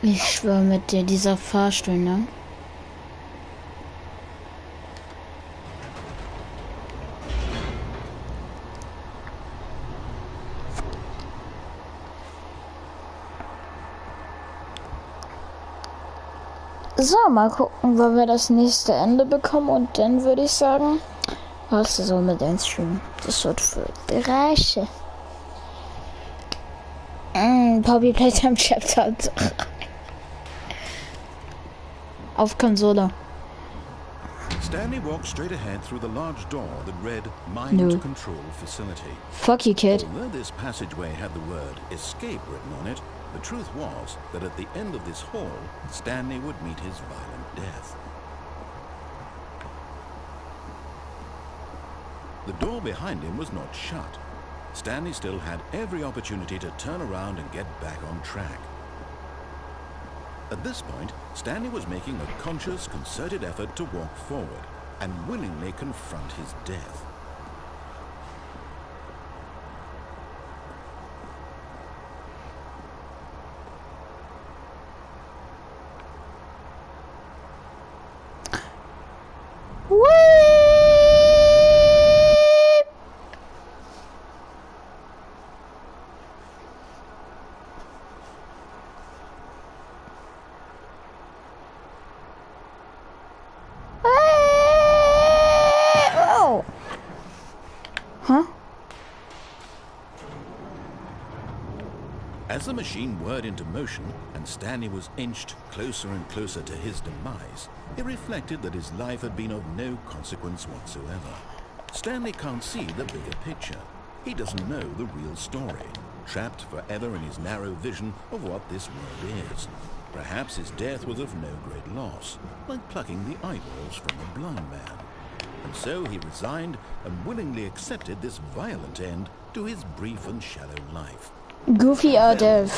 Ich schwöre mit dir, dieser Fahrstuhl, ne? So, mal gucken, wann wir das nächste Ende bekommen und dann würde ich sagen, was ist so mit dem Stream? Das wird für Bereiche. Poppy Playtime Chapter 3. Auf Konsole. Stanley walked straight ahead through the large door that read Mind Control Facility. Fuck you, kid. Although this passageway had the word escape written on it, the truth was that at the end of this hall, Stanley would meet his violent death. The door behind him was not shut. Stanley still had every opportunity to turn around and get back on track. At this point, Stanley was making a conscious, concerted effort to walk forward and willingly confront his death. As the machine whirred into motion and Stanley was inched closer and closer to his demise, he reflected that his life had been of no consequence whatsoever. Stanley can't see the bigger picture. He doesn't know the real story, trapped forever in his narrow vision of what this world is. Perhaps his death was of no great loss, like plucking the eyeballs from a blind man. And so he resigned and willingly accepted this violent end to his brief and shallow life. Goofy Dev.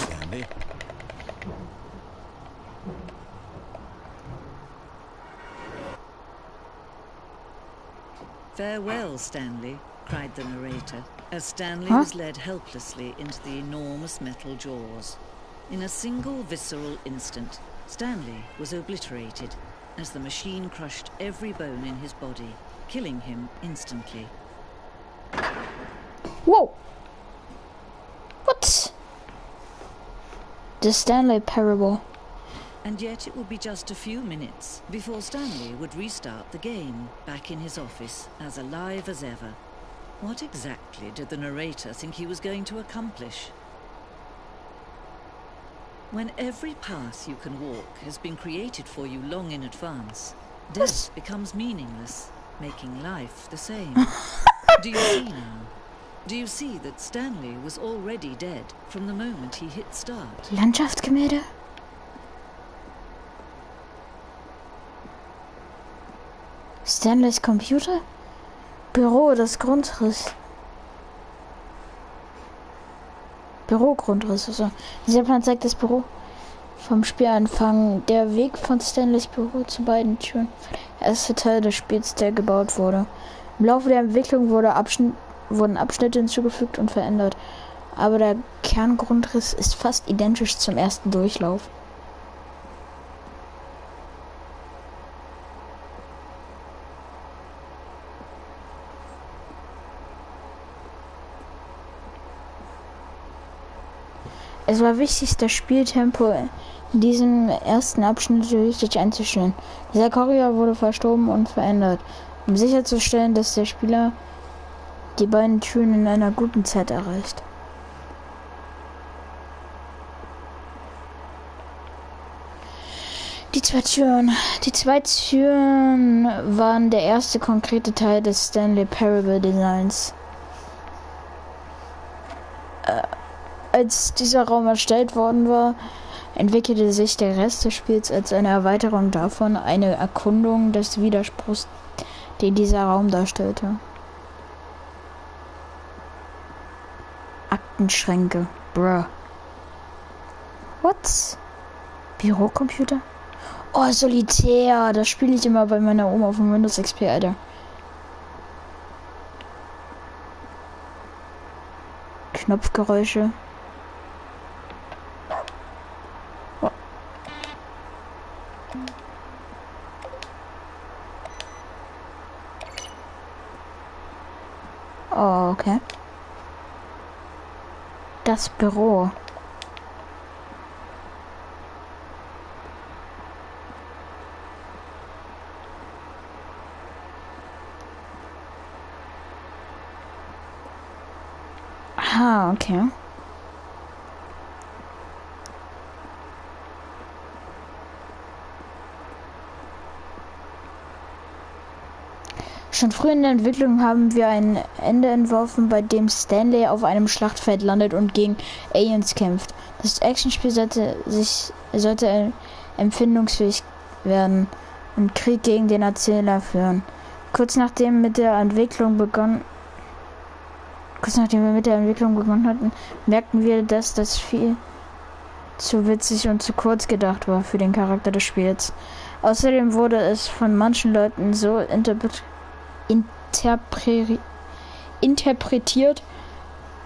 Farewell, Stanley, cried the narrator, as Stanley was led helplessly into the enormous metal jaws. In a single visceral instant, Stanley was obliterated. as the machine crushed every bone in his body, killing him instantly. Whoa! What? The Stanley Parable. And yet it would be just a few minutes before Stanley would restart the game, back in his office, as alive as ever. What exactly did the narrator think he was going to accomplish? When every path you can walk has been created for you long in advance, death becomes meaningless, making life the same. Do you see now? Do you see that Stanley was already dead from the moment he hit start? Landschaftsgemälde? Stanleys Computer? Büro, das Grundriss. Bürogrundriss. Also. Dieser Plan zeigt das Büro vom Spielanfang. Der Weg von Stanleys Büro zu beiden Türen. Der erste Teil des Spiels, der gebaut wurde. Im Laufe der Entwicklung wurden Abschnitte hinzugefügt und verändert. Aber der Kerngrundriss ist fast identisch zum ersten Durchlauf. Es war wichtig, das Spieltempo in diesem ersten Abschnitt richtig einzustellen. Dieser Korridor wurde verschoben und verändert, um sicherzustellen, dass der Spieler die beiden Türen in einer guten Zeit erreicht. Die zwei Türen waren der erste konkrete Teil des Stanley Parable Designs. Als dieser Raum erstellt worden war, entwickelte sich der Rest des Spiels als eine Erweiterung davon, eine Erkundung des Widerspruchs, den dieser Raum darstellte. Aktenschränke. Bruh. What? Bürocomputer? Oh, Solitär. Das spiele ich immer bei meiner Oma auf dem Windows XP, Alter. Knopfgeräusche. Oh, okay. Das Büro. Ah, okay. Schon früh in der Entwicklung haben wir ein Ende entworfen, bei dem Stanley auf einem Schlachtfeld landet und gegen Aliens kämpft. Das Actionspiel sollte empfindungsfähig werden und Krieg gegen den Erzähler führen. Kurz nachdem wir mit der Entwicklung begonnen hatten, merkten wir, dass das viel zu witzig und zu kurz gedacht war für den Charakter des Spiels. Außerdem wurde es von manchen Leuten so interpretiert,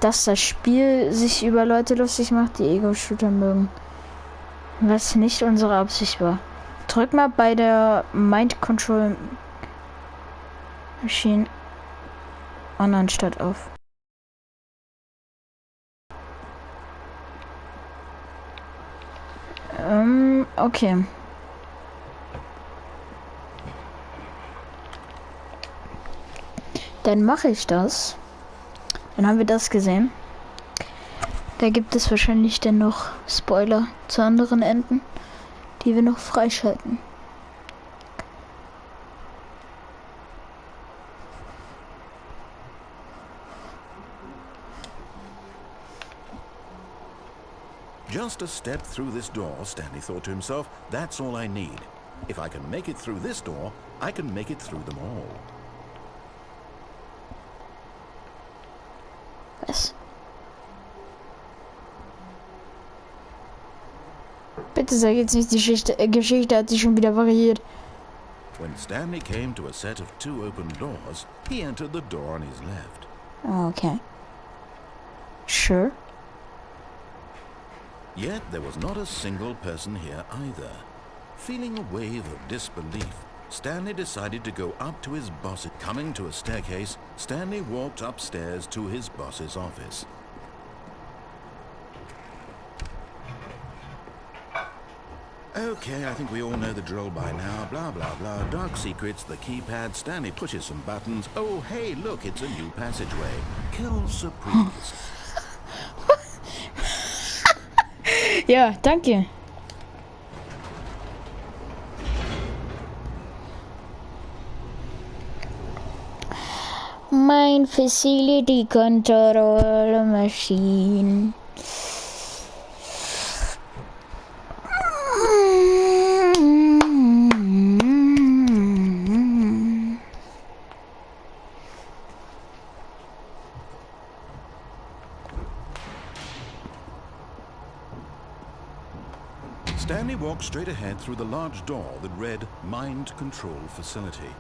dass das Spiel sich über Leute lustig macht, die Ego-Shooter mögen. Was nicht unsere Absicht war. Drück mal bei der Mind Control Machine online statt auf. Okay. Dann mache ich das. Dann haben wir das gesehen. Da gibt es wahrscheinlich dann noch Spoiler zu anderen Enden, die wir noch freischalten. Just a step through this door, Stanley thought to himself, that's all I need. If I can make it through this door, I can make it through them all. Was? Bitte sag jetzt nicht, die Geschichte hat sich schon wieder variiert. When Stanley came to a set of 2 open doors, he entered the door on his left. Okay. Sure. Yet there was not a single person here either. Feeling a wave of disbelief, Stanley decided to go up to his boss. Coming to a staircase, Stanley walked upstairs to his boss's office. Okay, I think we all know the drill by now. Blah, blah, blah. Dark secrets, the keypad. Stanley pushes some buttons. Oh, hey, look, it's a new passageway. Kill surprise. Ja, danke. Mein Facility Control Machine. Stanley walked straight ahead through the large door that read Mind Control Facility.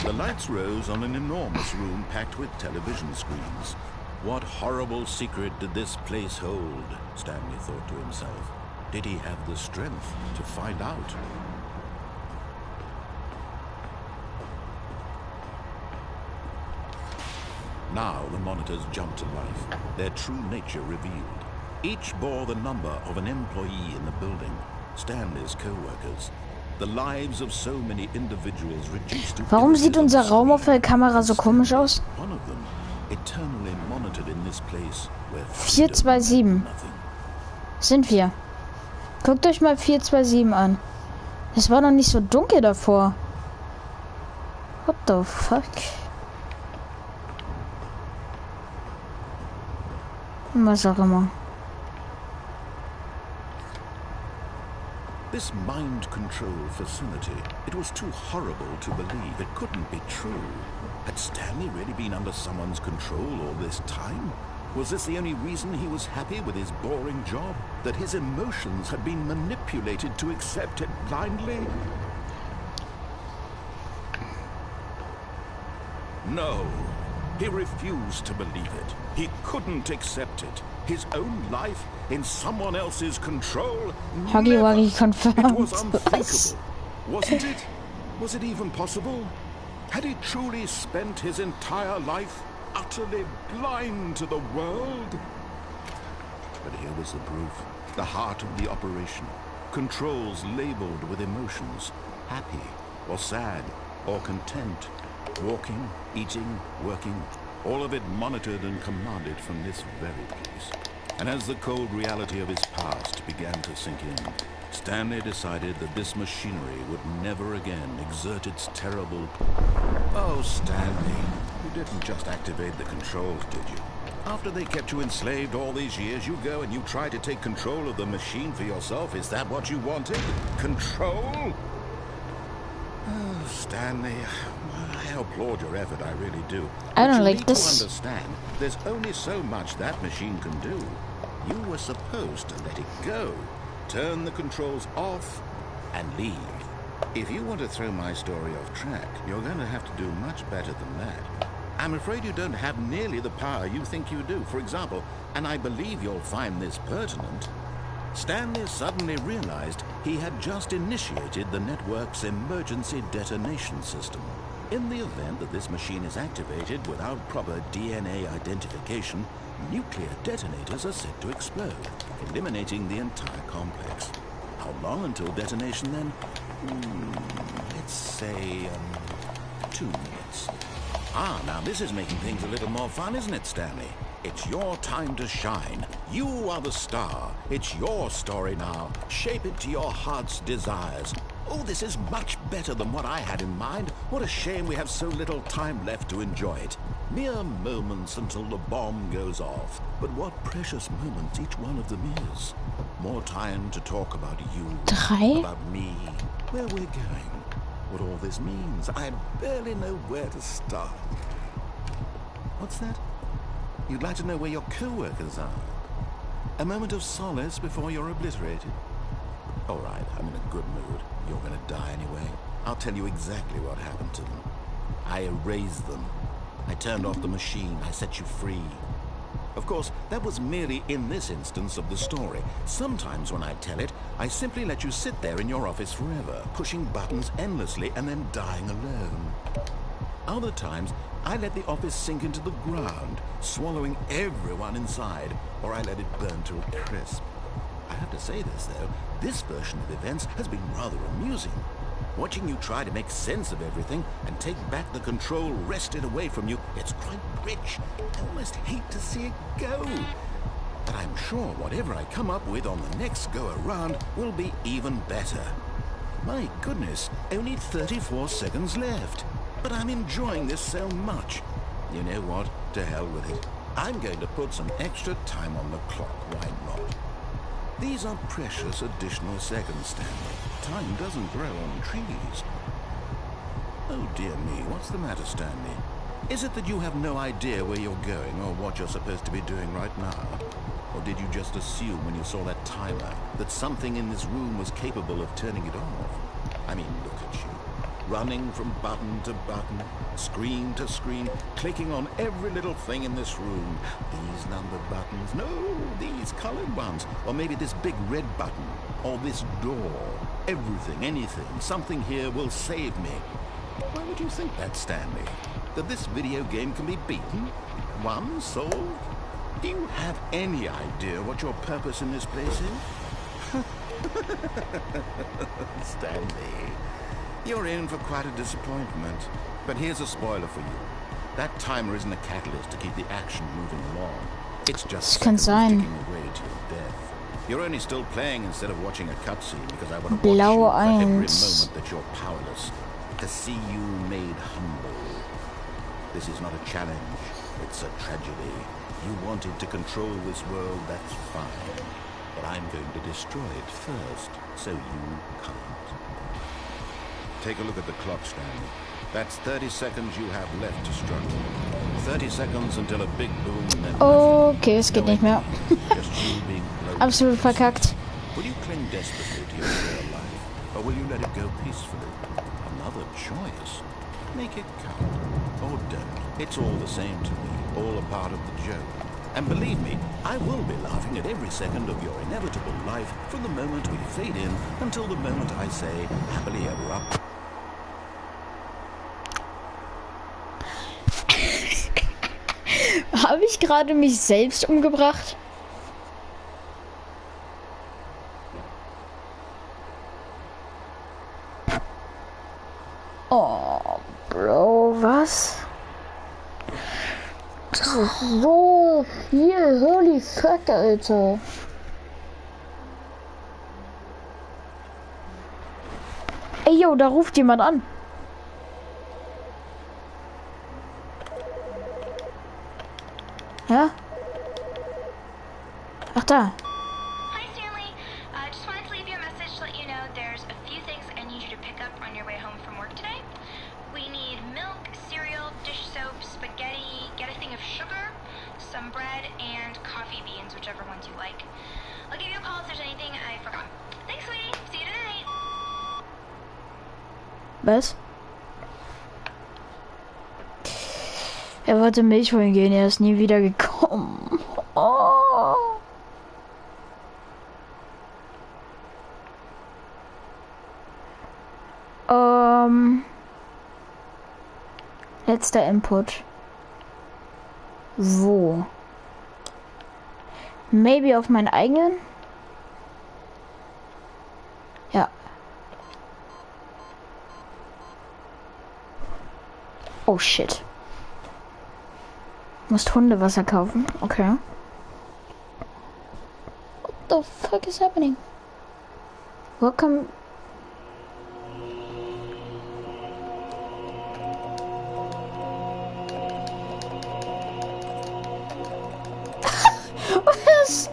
The lights rose on an enormous room packed with television screens. What horrible secret did this place hold? Stanley thought to himself. Did he have the strength to find out? Now the monitors jumped to life, their true nature revealed. Each bore the number of an employee in the building, Stanley's co-workers. The lives of so many individuals reduced to Warum sieht unser Raum auf der Kamera so komisch aus? One of them eternally monitored in this place where 427 sind wir. Guckt euch mal 427 an. Es war noch nicht so dunkel davor. What the fuck? Was auch immer. This mind control facility, it was too horrible to believe. It couldn't be true. Had Stanley really been under someone's control all this time? Was this the only reason he was happy with his boring job? That his emotions had been manipulated to accept it blindly? No. He refused to believe it. He couldn't accept it. His own life in someone else's control? Huggy Wuggy confirmed. It was unthinkable. Wasn't it? Was it even possible? Had he truly spent his entire life utterly blind to the world? But here was the proof. The heart of the operation. Controls labeled with emotions. Happy or sad or content. Walking, eating, working, all of it monitored and commanded from this very place. And as the cold reality of his past began to sink in, Stanley decided that this machinery would never again exert its terrible... Oh, Stanley, you didn't just activate the controls, did you? After they kept you enslaved all these years, you go and you try to take control of the machine for yourself. Is that what you wanted? Control? Oh, Stanley, I applaud your effort, I really do. I don't like need this. to understand, there's only so much that machine can do. You were supposed to let it go, turn the controls off, and leave. If you want to throw my story off track, you're going to have to do much better than that. I'm afraid you don't have nearly the power you think you do. For example, and I believe you'll find this pertinent, Stanley suddenly realized he had just initiated the network's emergency detonation system. In the event that this machine is activated without proper DNA identification, nuclear detonators are set to explode, eliminating the entire complex. How long until detonation then? Let's say 2 minutes. Ah, now this is making things a little more fun, isn't it, Stanley? It's your time to shine. You are the star. It's your story now. Shape it to your heart's desires. Oh, this is much better than what I had in mind. What a shame we have so little time left to enjoy it. Mere moments until the bomb goes off. But what precious moments each one of them is. More time to talk about you, 3. about me, where we're going, what all this means. I barely know where to start. What's that? You'd like to know where your co-workers are? A moment of solace before you're obliterated? All right, I'm in a good mood. You're gonna die anyway. I'll tell you exactly what happened to them. I erased them. I turned off the machine. I set you free. Of course, that was merely in this instance of the story. Sometimes when I tell it, I simply let you sit there in your office forever, pushing buttons endlessly and then dying alone. Other times, I let the office sink into the ground, swallowing everyone inside, or I let it burn to a crisp. I have to say this, though, this version of events has been rather amusing. Watching you try to make sense of everything and take back the control wrested away from you, it's quite rich. I almost hate to see it go. But I'm sure whatever I come up with on the next go-around will be even better. My goodness, only 34 seconds left. But I'm enjoying this so much. You know what? To hell with it. I'm going to put some extra time on the clock. Why not? These are precious additional seconds, Stanley. Time doesn't grow on trees. Oh dear me, what's the matter, Stanley? Is it that you have no idea where you're going or what you're supposed to be doing right now? Or did you just assume when you saw that timer that something in this room was capable of turning it off? I mean, look at you. Running from button to button, screen to screen, clicking on every little thing in this room. These numbered buttons, no, these colored ones. Or maybe this big red button, or this door. Everything, anything, something here will save me. Why would you think that, Stanley? That this video game can be beaten? Won? Solved? Do you have any idea what your purpose in this place is? Stanley. You're in for quite a disappointment. But here's a spoiler for you. That timer isn't a catalyst to keep the action moving along. It's just ticking away to your death. You're only still playing instead of watching a cutscene because I want to watch you for every moment that you're powerless. To see you made humble. This is not a challenge. It's a tragedy. You wanted to control this world, that's fine. But I'm going to destroy it first, so you can't. Take a look at the clock, Stanley. That's 30 seconds you have left to struggle. 30 seconds until a big boom and then Okay, es geht nicht mehr. just you being blown. Absolut verkackt. Will you cling desperately to your real life, or will you let it go peacefully? Another choice. Make it count, or don't. It's all the same to me, all a part of the joke. And believe me, I will be laughing at every second of your inevitable life from the moment we fade in until the moment I say happily ever after. Habe ich gerade mich selbst umgebracht? Oh, Bro, was? So viel, holy fuck, Alter. Ey, yo, da ruft jemand an. Ja? Ach, da. Hi, Stanley. Just wanted to leave you a message to let you know there's a few things I need you to pick up on your way home from work today. We need milk, cereal, dish soap, spaghetti, get a thing of sugar, some bread, and coffee beans, whichever ones you like. I'll give you a call if there's anything I forgot. Thanks, sweetie. See you tonight. Was? Er wollte Milch holen gehen, er ist nie wieder gekommen. Oh. Letzter Input. Wo? Maybe auf meinen eigenen? Ja. Oh shit. Musst Hundewasser kaufen. Okay. What the fuck is happening? Welcome. Was?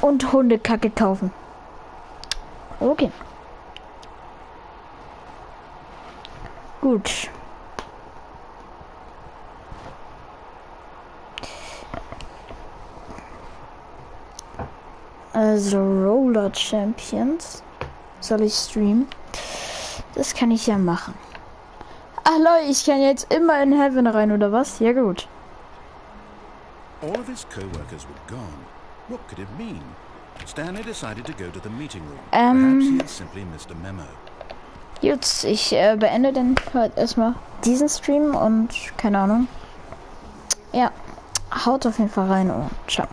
Und Hundekacke kaufen. Okay. Gut. Also Roller Champions. Soll ich streamen? Das kann ich ja machen. Ach Leute, ich kann jetzt immer in Heaven rein, oder was? Ja gut. All of his co-workers were gone. What could it mean? Stanley decided to go to the meeting room. Perhaps he had simply missed a memo. Jetzt, ich beende dann halt erstmal diesen Stream und keine Ahnung. Ja, haut auf jeden Fall rein und ciao.